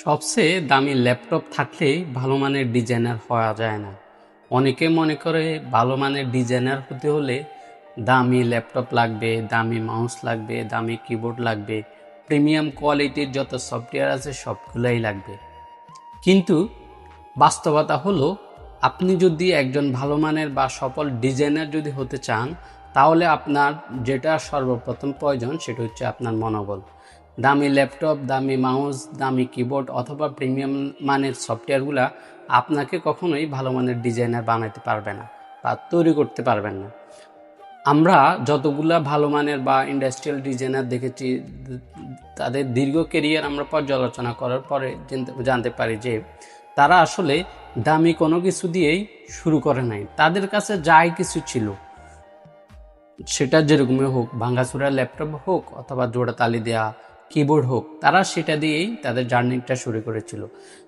সবচেয়ে দামি ল্যাপটপ থাকলেই ভালো মানের ডিজাইনার হওয়া যায় না। অনেকে মনে করে ভালো মানের ডিজাইনার হতে হলে দামি ল্যাপটপ লাগবে, দামি মাউস লাগবে, দামি কিবোর্ড লাগবে, প্রিমিয়াম কোয়ালিটির যত সফটওয়্যার আছে সবগুলাই লাগবে। কিন্তু বাস্তবতা হলো, আপনি যদি একজন ভালো মানের বা সফল ডিজাইনার যদি হতে চান, তাহলে আপনার যেটা সর্বপ্রথম প্রয়োজন সেটা হচ্ছে আপনার মনোবল। দামি ল্যাপটপ, দামি মাউস, দামি কিবোর্ড অথবা প্রিমিয়াম মানের সফটওয়্যারগুলা আপনাকে কখনোই ভালো মানের ডিজাইনার বানাতে পারবে না বা তৈরি করতে পারবেন না। আমরা যতগুলা ভালো মানের বা ইন্ডাস্ট্রিয়াল ডিজাইনার দেখেছি, তাদের দীর্ঘ কেরিয়ার আমরা পর্যালোচনা করার পরে জানতে পারি যে তারা আসলে দামি কোনো কিছু দিয়েই শুরু করে নাই। তাদের কাছে যাই কিছু ছিল, সেটা যেরকমই হোক, ভাঙাচোরা ল্যাপটপ হোক অথবা জোড়া তালি দেওয়া কিবোর্ড হোক, তারা সেটা দিয়েই তাদের জার্নিটা শুরু করেছিল।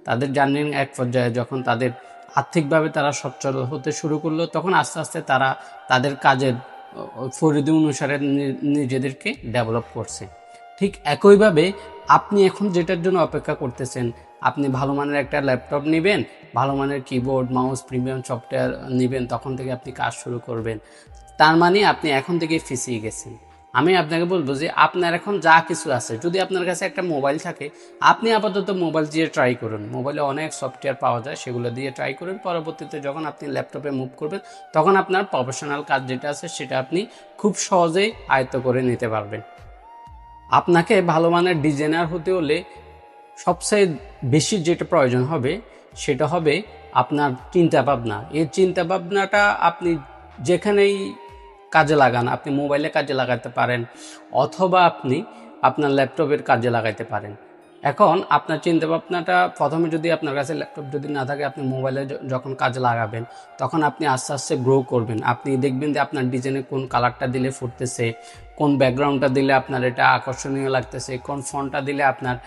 তাদের জার্নির এক পর্যায়ে যখন তাদের আর্থিকভাবে তারা সচ্ছল হতে শুরু করলো, তখন আস্তে আস্তে তারা তাদের কাজের পরিধি অনুসারে নিজেদেরকে ডেভেলপ করছে। ঠিক একইভাবে আপনি এখন যেটার জন্য অপেক্ষা করতেছেন, আপনি ভালো মানের একটা ল্যাপটপ নেবেন, ভালো মানের কিবোর্ড, মাউস, প্রিমিয়াম সফটওয়্যার নেবেন, তখন থেকে আপনি কাজ শুরু করবেন, তার মানে আপনি এখন থেকে ফিসিয়ে গেছেন। আমি আপনাকে বলবো যে আপনার এখন যা কিছু আছে, যদি আপনার কাছে একটা মোবাইল থাকে, আপনি আপাতত মোবাইল দিয়ে ট্রাই করুন। মোবাইলে অনেক সফটওয়্যার পাওয়া যায়, সেগুলো দিয়ে ট্রাই করুন। পরবর্তীতে যখন আপনি ল্যাপটপে মুভ করবেন, তখন আপনার প্রফেশনাল কাজ যেটা আছে সেটা আপনি খুব সহজেই আয়ত্ত করে নিতে পারবেন। আপনাকে ভালো মানের ডিজাইনার হতে হলে সবচেয়ে বেশি যেটা প্রয়োজন হবে সেটা হবে আপনার চিন্তাভাবনা। এই চিন্তাভাবনাটা আপনি যেখানেই কাজে লাগান, আপনি মোবাইলে কাজে লাগাতে পারেন অথবা আপনি আপনার ল্যাপটপের কাজে লাগাতে পারেন। এখন আপনার চিন্তাভাবনাটা প্রথমে, যদি আপনার কাছে ল্যাপটপ যদি না থাকে, আপনি মোবাইলে যখন কাজে লাগাবেন, তখন আপনি আস্তে আস্তে গ্রো করবেন। আপনি দেখবেন যে আপনার ডিজাইনে কোন কালারটা দিলে ফুটতেছে, কোন ব্যাকগ্রাউন্ডটা দিলে আপনার এটা আকর্ষণীয় লাগতেছে, কোন ফন্টটা দিলে আপনার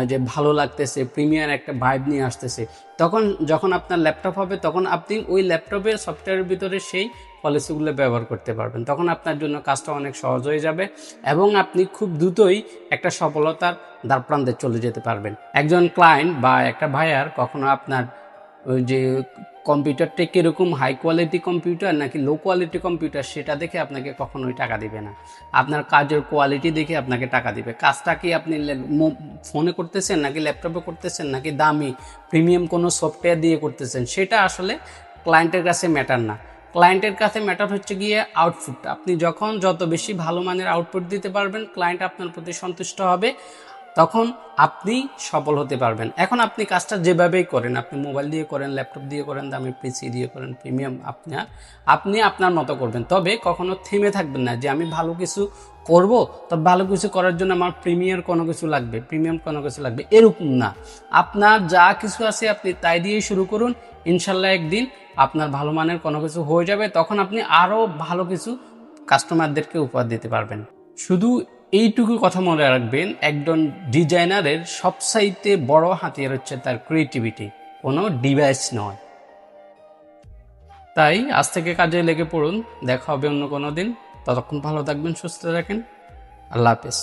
যে ভালো লাগতেছে, প্রিমিয়ার একটা ভাইব নিয়ে আসতেছে। তখন যখন আপনার ল্যাপটপ হবে, তখন আপনি ওই ল্যাপটপের সফটওয়্যারের ভিতরে সেই পলিসিগুলো ব্যবহার করতে পারবেন। তখন আপনার জন্য কাজটা অনেক সহজ হয়ে যাবে এবং আপনি খুব দ্রুতই একটা সফলতার দ্বারপ্রান্তে চলে যেতে পারবেন। একজন ক্লায়েন্ট বা একটা ভাইয়ার কখনো আপনার ওই যে কম্পিউটারটা কীরকম, হাই কোয়ালিটি কম্পিউটার নাকি লো কোয়ালিটি কম্পিউটার, সেটা দেখে আপনাকে কখনোই টাকা দিবে না। আপনার কাজের কোয়ালিটি দেখে আপনাকে টাকা দিবে। কাজটা কি আপনি ফোনে করতেছেন নাকি ল্যাপটপে করতেছেন নাকি দামি প্রিমিয়াম কোনো সফটওয়্যার দিয়ে করতেছেন, সেটা আসলে ক্লায়েন্টের কাছে ম্যাটার না। ক্লায়েন্টের কাছে ম্যাটার হচ্ছে গিয়ে আউটপুটটা। আপনি যখন যত বেশি ভালো মানের আউটপুট দিতে পারবেন, ক্লায়েন্ট আপনার প্রতি সন্তুষ্ট হবে, তখন আপনি সফল হতে পারবেন। এখন আপনি কাজটা যেভাবেই করেন, আপনি মোবাইল দিয়ে করেন, ল্যাপটপ দিয়ে করেন, দামি পিসি দিয়ে করেন, প্রিমিয়াম, আপনি আপনার মতো করবেন। তবে কখনো থেমে থাকবেন না যে আমি ভালো কিছু করব, তবে ভালো কিছু করার জন্য আমার প্রিমিয়াম কোনো কিছু লাগবে, এরকম না। আপনার যা কিছু আছে আপনি তাই দিয়েই শুরু করুন। ইনশাল্লাহ একদিন আপনার ভালো মানের কোনো কিছু হয়ে যাবে, তখন আপনি আরও ভালো কিছু কাস্টমারদেরকে উপহার দিতে পারবেন। শুধু এইটুকু কথা মনে রাখবেন, একজন ডিজাইনারের সবচাইতে বড় হাতিয়ার হচ্ছে তার ক্রিয়েটিভিটি, কোনো ডিভাইস নয়। তাই আজ থেকে কাজে লেগে পড়ুন। দেখা হবে অন্য কোনো দিন। ততক্ষণ ভালো থাকবেন, সুস্থ থাকেন। আল্লাহ হাফেজ।